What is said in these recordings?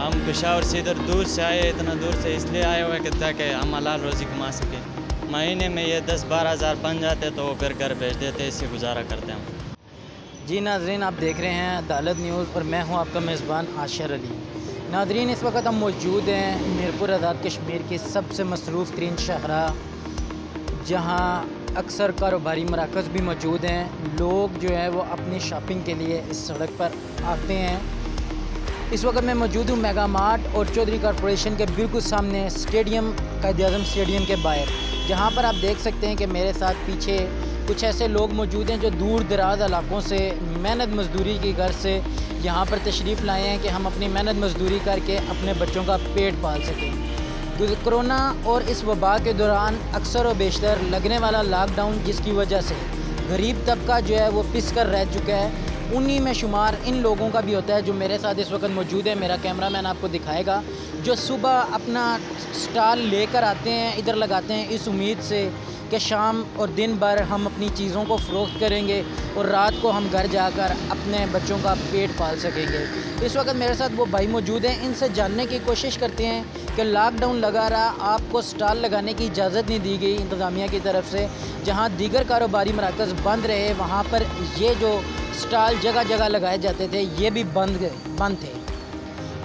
हम पेशावर से इधर दूर से आए, इतना दूर से इसलिए आए हुए कि ताकि हम हलाल रोज़ी कमा सकें। महीने में ये 10-12 हज़ार बन जाते तो वो फिर घर भेज देते, इससे गुजारा करते हैं हम। जी नाज़रीन, आप देख रहे हैं अदालत न्यूज़ और मैं हूं आपका मेज़बान आशिर अली। नाज़रीन, इस वक्त हम मौजूद हैं मीरपुर आज़ाद कश्मीर की सबसे मसरूफ़ तरीन शाहराह, जहां अक्सर कारोबारी मराकज़ भी मौजूद हैं। लोग जो है वो अपनी शॉपिंग के लिए इस सड़क पर आते हैं। इस वक्त मैं मौजूद हूँ मेगा मार्ट और चौधरी कॉरपोरेशन के बिल्कुल सामने स्टेडियम, कायद-ए-आज़म स्टेडियम के बाहर, जहाँ पर आप देख सकते हैं कि मेरे साथ पीछे कुछ ऐसे लोग मौजूद हैं जो दूर दराज इलाकों से मेहनत मजदूरी की गर्ज से यहाँ पर तशरीफ़ लाए हैं कि हम अपनी मेहनत मजदूरी करके अपने बच्चों का पेट पाल सकें। कोरोना और इस वबा के दौरान अक्सर व बेशतर लगने वाला लॉकडाउन, जिसकी वजह से गरीब तबका जो है वो पिस कर रह चुका है, उन्हीं में शुमार इन लोगों का भी होता है जो मेरे साथ इस वक्त मौजूद है। मेरा कैमरामैन आपको दिखाएगा, जो सुबह अपना स्टॉल लेकर आते हैं, इधर लगाते हैं इस उम्मीद से कि शाम और दिन भर हम अपनी चीज़ों को फ़रोख्त करेंगे और रात को हम घर जाकर अपने बच्चों का पेट पाल सकेंगे। इस वक्त मेरे साथ वो भाई मौजूद हैं, इनसे जानने की कोशिश करते हैं कि लॉकडाउन लगा रहा, आपको स्टॉल लगाने की इजाज़त नहीं दी गई इंतज़ामिया की तरफ से, जहाँ दीगर कारोबारी मराकज़ बंद रहे वहाँ पर ये जो स्टॉल जगह जगह लगाए जाते थे ये भी बंद थे।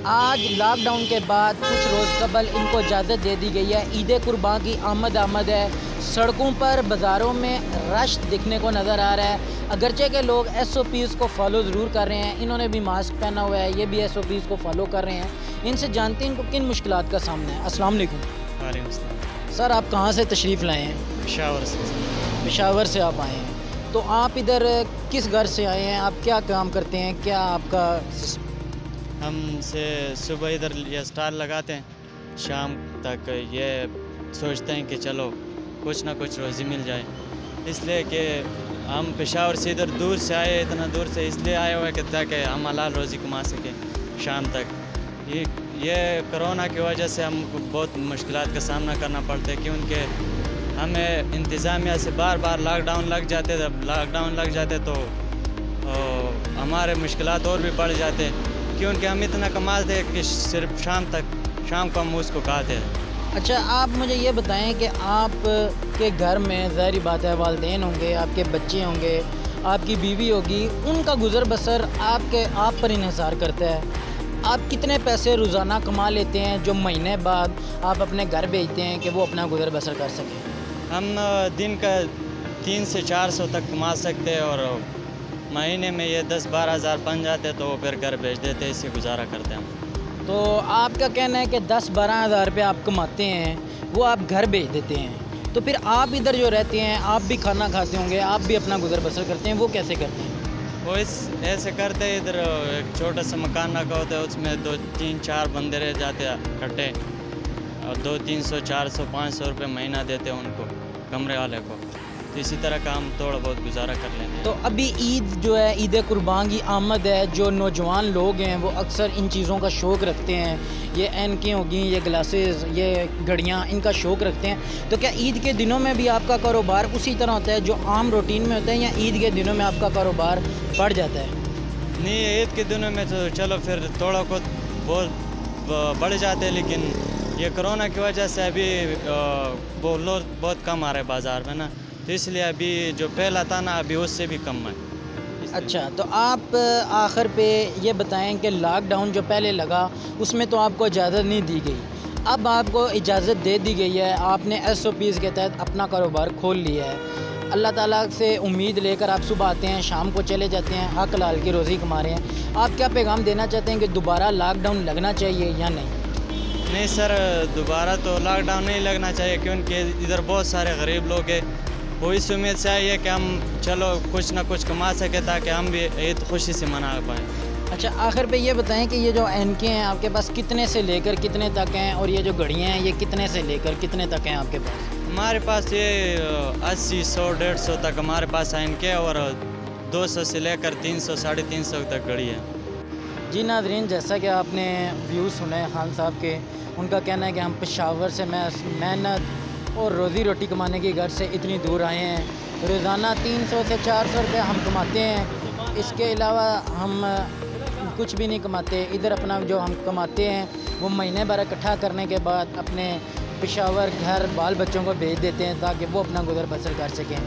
आज लॉकडाउन के बाद कुछ रोज़ कबल इनको इजाज़त दे दी गई है। ईद कुर्बान की आमद है। सड़कों पर बाज़ारों में रश दिखने को नज़र आ रहा है। अगरचे के लोग SOPs को फॉलो ज़रूर कर रहे हैं, इन्होंने भी मास्क पहना हुआ है, ये भी SOPs को फॉलो कर रहे हैं। इनसे जानते हैं इनको किन मुश्किलात का सामना है। अस्सलाम वालेकुम। वालेकुम सलाम। सर, आप कहाँ से तशरीफ़ लाए हैं? पेशावर से। पेशावर से आप आए हैं, तो आप इधर किस घर से आए हैं? आप क्या काम करते हैं? क्या आपका? हम से सुबह इधर ये स्टॉल लगाते हैं, शाम तक ये सोचते हैं कि चलो कुछ ना कुछ रोज़ी मिल जाए, इसलिए कि हम पेशावर से इधर दूर से आए, इतना दूर से इसलिए आए हुए कि ताकि हम हलाल रोज़ी कमा सकें शाम तक। ये कोरोना की वजह से हमको बहुत मुश्किलात का सामना करना पड़ता है, क्योंकि हमें इंतज़ामिया से बार बार लॉकडाउन लग जाते। जब लॉकडाउन लग जाते तो हमारे मुश्किलात और भी बढ़ जाते, क्योंकि हम इतना कमाते हैं कि सिर्फ शाम को हम उसको खाते हैं। अच्छा, आप मुझे ये बताएं कि आप के घर में ज़ाहिर बात है वालिदैन होंगे, आपके बच्चे होंगे, आपकी बीवी होगी, उनका गुज़र बसर आप पर इन्हिसार करता है। आप कितने पैसे रोज़ाना कमा लेते हैं जो महीने बाद आप अपने घर भेजते हैं कि वो अपना गुज़र बसर कर सकें? हम दिन का 300 से 400 तक कमा सकते हैं और महीने में ये 10-12 हज़ार बन जाते तो वो फिर घर भेज देते, इससे गुजारा करते हैं हम। तो आपका कहना है कि 10-12 हज़ार रुपये आप कमाते हैं, वो आप घर भेज देते हैं, तो फिर आप इधर जो रहते हैं आप भी खाना खाते होंगे, आप भी अपना गुज़र बसर करते हैं, वो कैसे करते हैं? वो ऐसे करते हैं, इधर एक छोटा सा मकान रखा होता है, उसमें 2-3-4 बंदे रह जाते हैं इकट्ठे, और 200-300-400-500 रुपये महीना देते हैं उनको, कमरे वाले को। तो इसी तरह का हम थोड़ा बहुत गुजारा कर लेते हैं। तो अभी ईद जो है, ईद कुर्बान की आमद है, जो नौजवान लोग हैं वो अक्सर इन चीज़ों का शौक़ रखते हैं, ये ऐनकें होगी, ये ग्लासेस, ये घड़ियाँ, इनका शौक़ रखते हैं। तो क्या ईद के दिनों में भी आपका कारोबार उसी तरह होता है जो आम रूटीन में होता है, या ईद के दिनों में आपका कारोबार बढ़ जाता है? नहीं, ईद के दिनों में तो चलो फिर थोड़ा बहुत बढ़ जाते हैं, लेकिन ये कोरोना की वजह से अभी वो लोग बहुत कम आ रहे हैं बाज़ार में ना, तो इसलिए अभी जो पहला था ना अभी उससे भी कम है। अच्छा, तो आप आखिर पे ये बताएं कि लॉकडाउन जो पहले लगा उसमें तो आपको इजाज़त नहीं दी गई, अब आपको इजाज़त दे दी गई है, आपने SOPs के तहत अपना कारोबार खोल लिया है, अल्लाह ताला से उम्मीद लेकर आप सुबह आते हैं, शाम को चले जाते हैं, हक हलाल की रोज़ी कमा रहे हैं। आप क्या पैगाम देना चाहते हैं कि दोबारा लॉकडाउन लगना चाहिए या नहीं? नहीं सर, दोबारा तो लॉकडाउन नहीं लगना चाहिए, क्योंकि इधर बहुत सारे गरीब लोग हैं, वो इस उम्मीद से आई है कि हम चलो कुछ ना कुछ कमा सके ताकि हम भी ईद खुशी से मना पाएँ। अच्छा, आखिर पे ये बताएं कि ये जो ऐनकें हैं आपके पास कितने से लेकर कितने तक हैं, और ये जो घड़ियाँ हैं ये कितने से लेकर कितने तक हैं आपके पास? हमारे पास ये 80, 100, 150 तक हमारे पास ऐनकें, और 200 से लेकर 300, 350 तक घड़ी है। जी नाज़रीन, जैसा कि आपने व्यू सुना है खान साहब के, उनका कहना है कि हम पेशावर से मेहनत और रोज़ी रोटी कमाने की घर से इतनी दूर आए हैं, रोज़ाना 300 से 400 रुपये हम कमाते हैं। इसके अलावा हम کچھ بھی نہیں کماتے. ادھر اپنا جو ہم کماتے ہیں وہ مہینے بھر اکٹھا کرنے کے بعد اپنے پشاور گھر بال بچوں کو بھیج دیتے ہیں تاکہ وہ اپنا گزر بسر کر سکیں.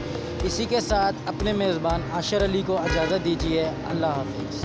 اسی کے ساتھ اپنے میزبان عاشر علی کو اجازت دیجیے. اللہ حافظ.